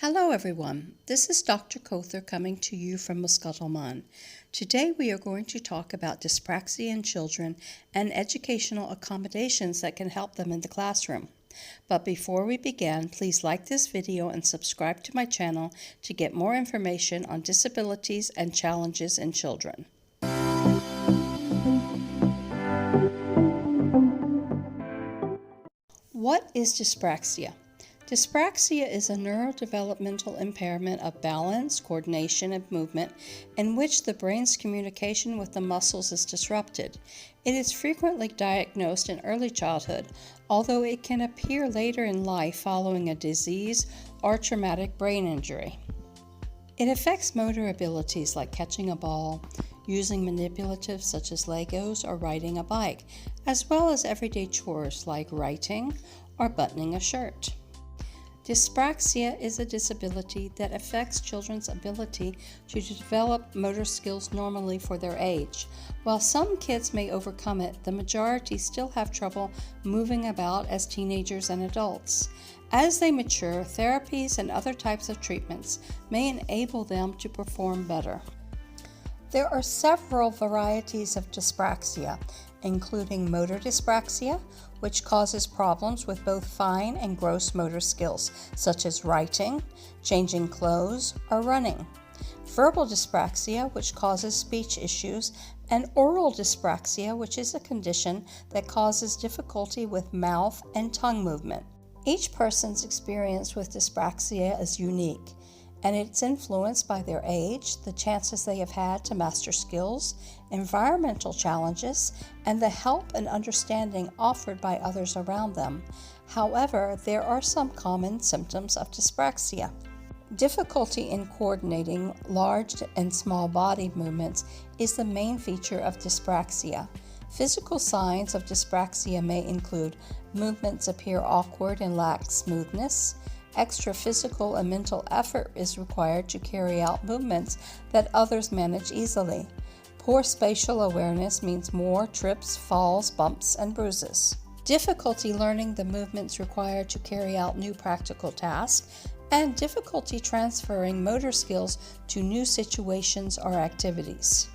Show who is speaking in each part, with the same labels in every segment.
Speaker 1: Hello everyone, this is Dr. Kother coming to you from Muscat, Oman. Today we are going to talk about dyspraxia in children and educational accommodations that can help them in the classroom. But before we begin, please like this video and subscribe to my channel to get more information on disabilities and challenges in children. What is dyspraxia? Dyspraxia is a neurodevelopmental impairment of balance, coordination, and movement in which the brain's communication with the muscles is disrupted. It is frequently diagnosed in early childhood, although it can appear later in life following a disease or traumatic brain injury. It affects motor abilities like catching a ball, using manipulatives such as Legos or riding a bike, as well as everyday chores like writing or buttoning a shirt. Dyspraxia is a disability that affects children's ability to develop motor skills normally for their age. While some kids may overcome it, the majority still have trouble moving about as teenagers and adults. As they mature, therapies and other types of treatments may enable them to perform better. There are several varieties of dyspraxia, including motor dyspraxia, which causes problems with both fine and gross motor skills, such as writing, changing clothes, or running. Verbal dyspraxia, which causes speech issues, and oral dyspraxia, which is a condition that causes difficulty with mouth and tongue movement. Each person's experience with dyspraxia is unique, and it's influenced by their age, the chances they have had to master skills, environmental challenges, and the help and understanding offered by others around them. However, there are some common symptoms of dyspraxia. Difficulty in coordinating large and small body movements is the main feature of dyspraxia. Physical signs of dyspraxia may include movements appear awkward and lack smoothness. Extra physical and mental effort is required to carry out movements that others manage easily. Poor spatial awareness means more trips, falls, bumps, and bruises. Difficulty learning the movements required to carry out new practical tasks, and difficulty transferring motor skills to new situations or activities.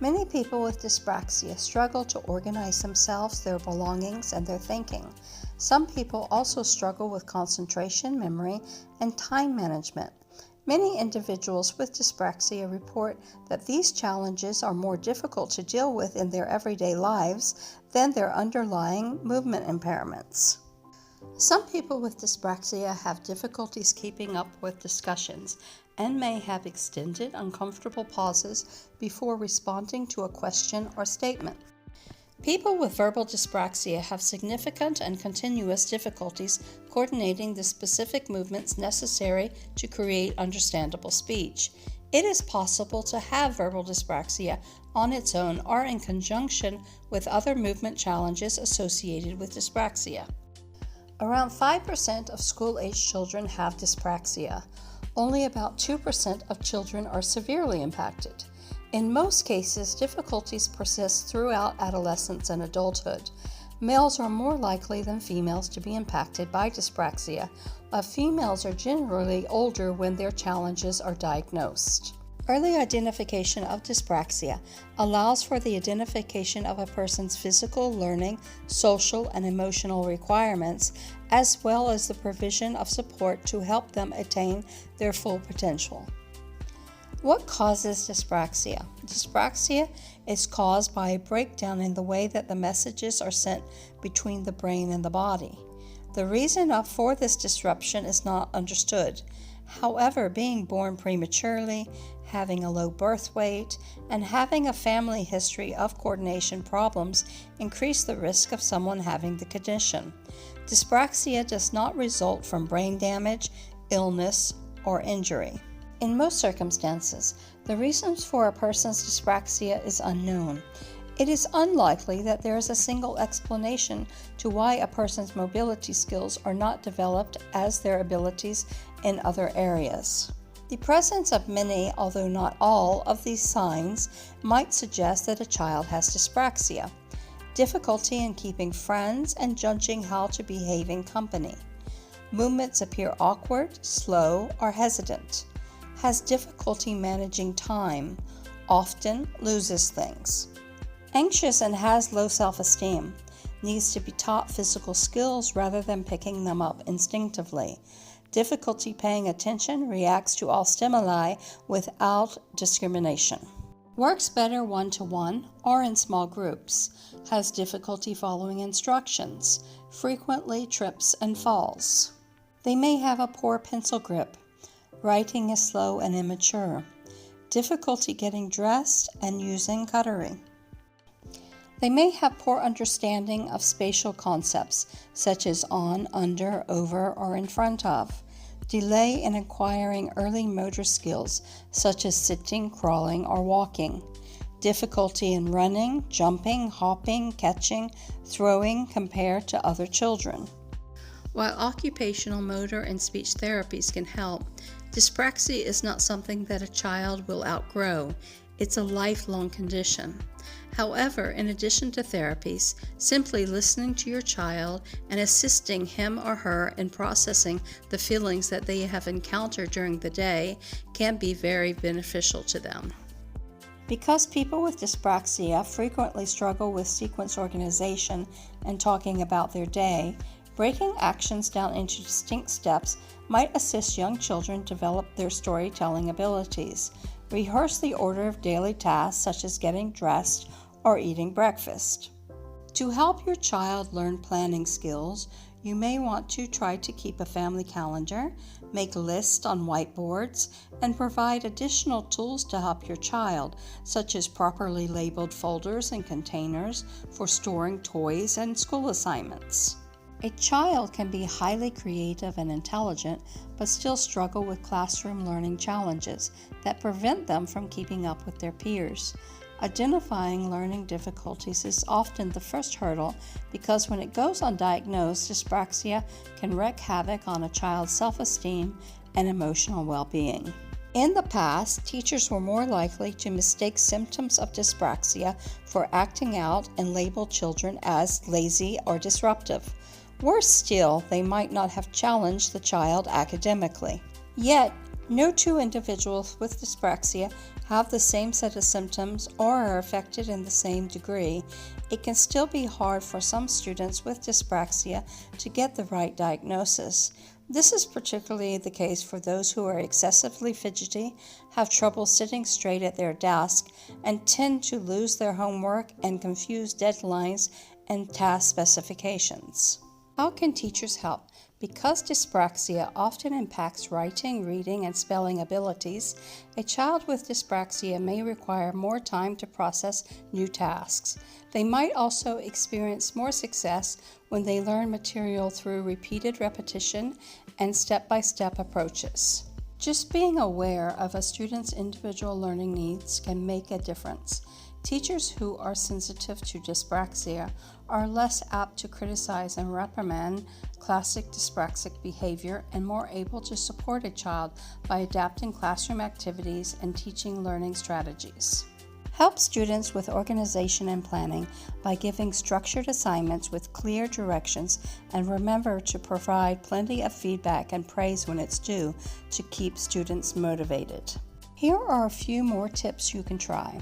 Speaker 1: Many people with dyspraxia struggle to organize themselves, their belongings, and their thinking. Some people also struggle with concentration, memory, and time management. Many individuals with dyspraxia report that these challenges are more difficult to deal with in their everyday lives than their underlying movement impairments. Some people with dyspraxia have difficulties keeping up with discussions and may have extended, uncomfortable pauses before responding to a question or statement. People with verbal dyspraxia have significant and continuous difficulties coordinating the specific movements necessary to create understandable speech. It is possible to have verbal dyspraxia on its own or in conjunction with other movement challenges associated with dyspraxia. Around 5% of school-aged children have dyspraxia. Only about 2% of children are severely impacted. In most cases, difficulties persist throughout adolescence and adulthood. Males are more likely than females to be impacted by dyspraxia, while females are generally older when their challenges are diagnosed. Early identification of dyspraxia allows for the identification of a person's physical, learning, social, and emotional requirements, as well as the provision of support to help them attain their full potential. What causes dyspraxia? Dyspraxia is caused by a breakdown in the way that the messages are sent between the brain and the body. The reason for this disruption is not understood. However, being born prematurely, having a low birth weight, and having a family history of coordination problems increase the risk of someone having the condition. Dyspraxia does not result from brain damage, illness, or injury. In most circumstances, the reasons for a person's dyspraxia is unknown. It is unlikely that there is a single explanation to why a person's mobility skills are not developed as their abilities in other areas. The presence of many, although not all, of these signs might suggest that a child has dyspraxia. Difficulty in keeping friends and judging how to behave in company. Movements appear awkward, slow, or hesitant. Has difficulty managing time, often loses things. Anxious and has low self-esteem. Needs to be taught physical skills rather than picking them up instinctively. Difficulty paying attention, reacts to all stimuli without discrimination. Works better one-to-one or in small groups. Has difficulty following instructions. Frequently trips and falls. They may have a poor pencil grip. Writing is slow and immature. Difficulty getting dressed and using cutlery. They may have poor understanding of spatial concepts, such as on, under, over, or in front of. Delay in acquiring early motor skills, such as sitting, crawling, or walking. Difficulty in running, jumping, hopping, catching, throwing compared to other children. While occupational, motor, and speech therapies can help, dyspraxia is not something that a child will outgrow. It's a lifelong condition. However, in addition to therapies, simply listening to your child and assisting him or her in processing the feelings that they have encountered during the day can be very beneficial to them. Because people with dyspraxia frequently struggle with sequence organization and talking about their day, breaking actions down into distinct steps might assist young children develop their storytelling abilities. Rehearse the order of daily tasks such as getting dressed or eating breakfast. To help your child learn planning skills, you may want to try to keep a family calendar, make lists on whiteboards, and provide additional tools to help your child, such as properly labeled folders and containers for storing toys and school assignments. A child can be highly creative and intelligent, but still struggle with classroom learning challenges that prevent them from keeping up with their peers. Identifying learning difficulties is often the first hurdle because when it goes undiagnosed, dyspraxia can wreak havoc on a child's self-esteem and emotional well-being. In the past, teachers were more likely to mistake symptoms of dyspraxia for acting out and label children as lazy or disruptive. Worse still, they might not have challenged the child academically. Yet, no two individuals with dyspraxia have the same set of symptoms or are affected in the same degree. It can still be hard for some students with dyspraxia to get the right diagnosis. This is particularly the case for those who are excessively fidgety, have trouble sitting straight at their desk, and tend to lose their homework and confuse deadlines and task specifications. How can teachers help? Because dyspraxia often impacts writing, reading, and spelling abilities, a child with dyspraxia may require more time to process new tasks. They might also experience more success when they learn material through repeated repetition and step-by-step approaches. Just being aware of a student's individual learning needs can make a difference. Teachers who are sensitive to dyspraxia are less apt to criticize and reprimand classic dyspraxic behavior and more able to support a child by adapting classroom activities and teaching learning strategies. Help students with organization and planning by giving structured assignments with clear directions, and remember to provide plenty of feedback and praise when it's due to keep students motivated. Here are a few more tips you can try.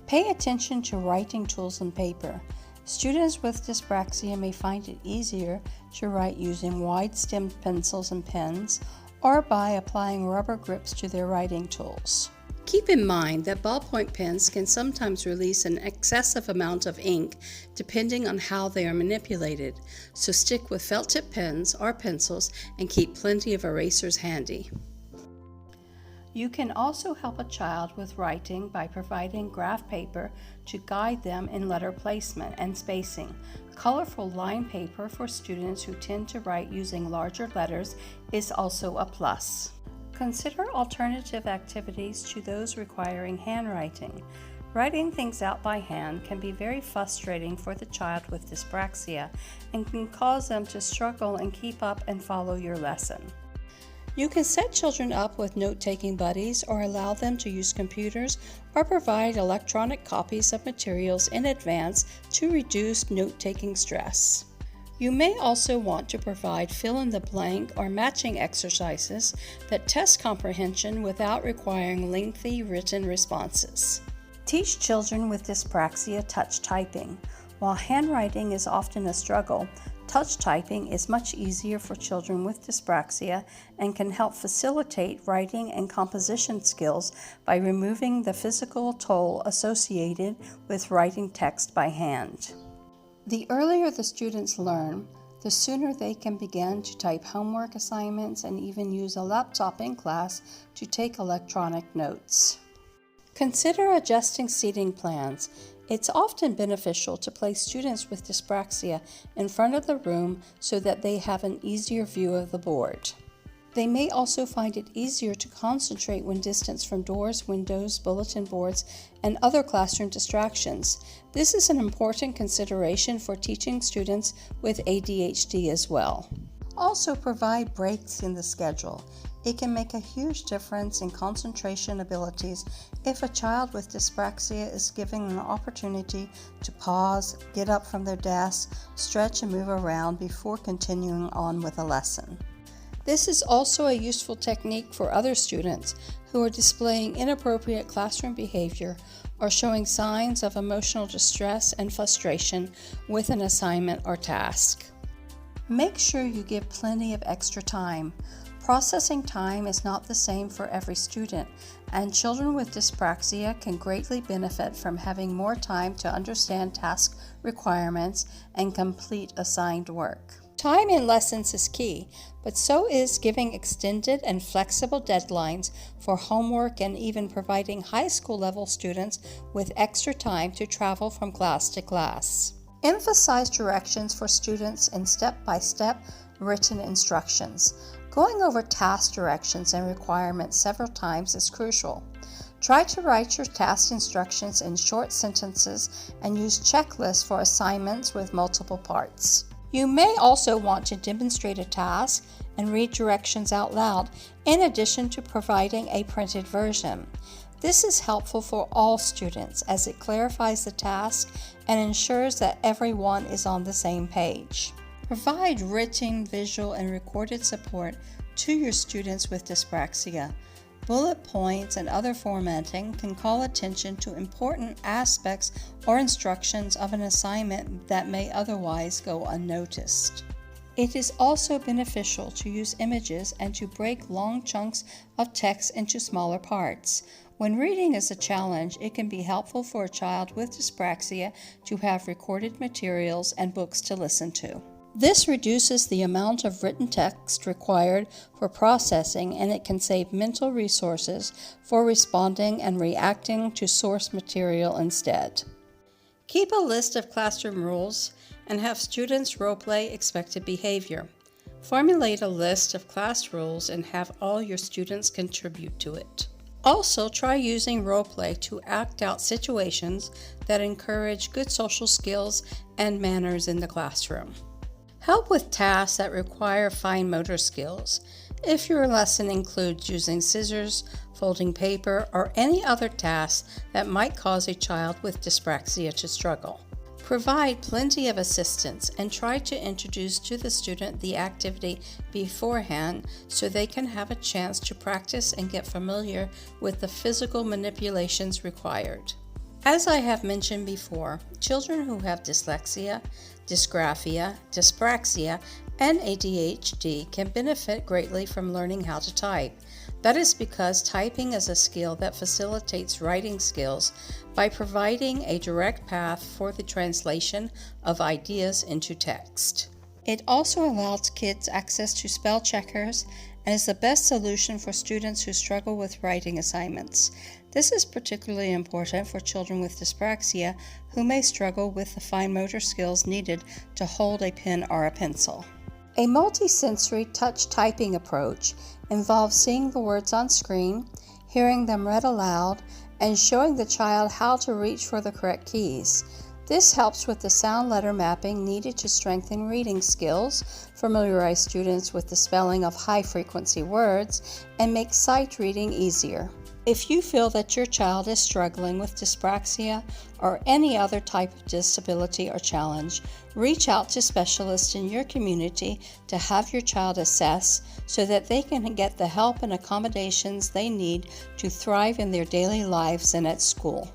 Speaker 1: Pay attention to writing tools and paper. Students with dyspraxia may find it easier to write using wide-stemmed pencils and pens or by applying rubber grips to their writing tools. Keep in mind that ballpoint pens can sometimes release an excessive amount of ink depending on how they are manipulated, so stick with felt-tip pens or pencils and keep plenty of erasers handy. You can also help a child with writing by providing graph paper to guide them in letter placement and spacing. Colorful lined paper for students who tend to write using larger letters is also a plus. Consider alternative activities to those requiring handwriting. Writing things out by hand can be very frustrating for the child with dyspraxia and can cause them to struggle and keep up and follow your lesson. You can set children up with note-taking buddies or allow them to use computers or provide electronic copies of materials in advance to reduce note-taking stress. You may also want to provide fill-in-the-blank or matching exercises that test comprehension without requiring lengthy written responses. Teach children with dyspraxia touch typing. While handwriting is often a struggle, touch typing is much easier for children with dyspraxia and can help facilitate writing and composition skills by removing the physical toll associated with writing text by hand. The earlier the students learn, the sooner they can begin to type homework assignments and even use a laptop in class to take electronic notes. Consider adjusting seating plans. It's often beneficial to place students with dyspraxia in front of the room so that they have an easier view of the board. They may also find it easier to concentrate when distanced from doors, windows, bulletin boards, and other classroom distractions. This is an important consideration for teaching students with ADHD as well. Also, provide breaks in the schedule. It can make a huge difference in concentration abilities if a child with dyspraxia is given an opportunity to pause, get up from their desk, stretch and move around before continuing on with a lesson. This is also a useful technique for other students who are displaying inappropriate classroom behavior or showing signs of emotional distress and frustration with an assignment or task. Make sure you give plenty of extra time. Processing time is not the same for every student, and children with dyspraxia can greatly benefit from having more time to understand task requirements and complete assigned work. Time in lessons is key, but so is giving extended and flexible deadlines for homework and even providing high school level students with extra time to travel from class to class. Emphasize directions for students in step-by-step written instructions. Going over task directions and requirements several times is crucial. Try to write your task instructions in short sentences and use checklists for assignments with multiple parts. You may also want to demonstrate a task and read directions out loud, in addition to providing a printed version. This is helpful for all students as it clarifies the task and ensures that everyone is on the same page. Provide written, visual, and recorded support to your students with dyspraxia. Bullet points and other formatting can call attention to important aspects or instructions of an assignment that may otherwise go unnoticed. It is also beneficial to use images and to break long chunks of text into smaller parts. When reading is a challenge, it can be helpful for a child with dyspraxia to have recorded materials and books to listen to. This reduces the amount of written text required for processing, and it can save mental resources for responding and reacting to source material instead. Keep a list of classroom rules and have students role-play expected behavior. Formulate a list of class rules and have all your students contribute to it. Also, try using role-play to act out situations that encourage good social skills and manners in the classroom. Help with tasks that require fine motor skills. If your lesson includes using scissors, folding paper, or any other task that might cause a child with dyspraxia to struggle. Provide plenty of assistance and try to introduce to the student the activity beforehand so they can have a chance to practice and get familiar with the physical manipulations required. As I have mentioned before, children who have dyslexia, dysgraphia, dyspraxia, and ADHD can benefit greatly from learning how to type. That is because typing is a skill that facilitates writing skills by providing a direct path for the translation of ideas into text. It also allows kids access to spell checkers and is the best solution for students who struggle with writing assignments. This is particularly important for children with dyspraxia who may struggle with the fine motor skills needed to hold a pen or a pencil. A multisensory touch typing approach involves seeing the words on screen, hearing them read aloud, and showing the child how to reach for the correct keys. This helps with the sound letter mapping needed to strengthen reading skills, familiarize students with the spelling of high-frequency words, and make sight reading easier. If you feel that your child is struggling with dyspraxia or any other type of disability or challenge, reach out to specialists in your community to have your child assessed so that they can get the help and accommodations they need to thrive in their daily lives and at school.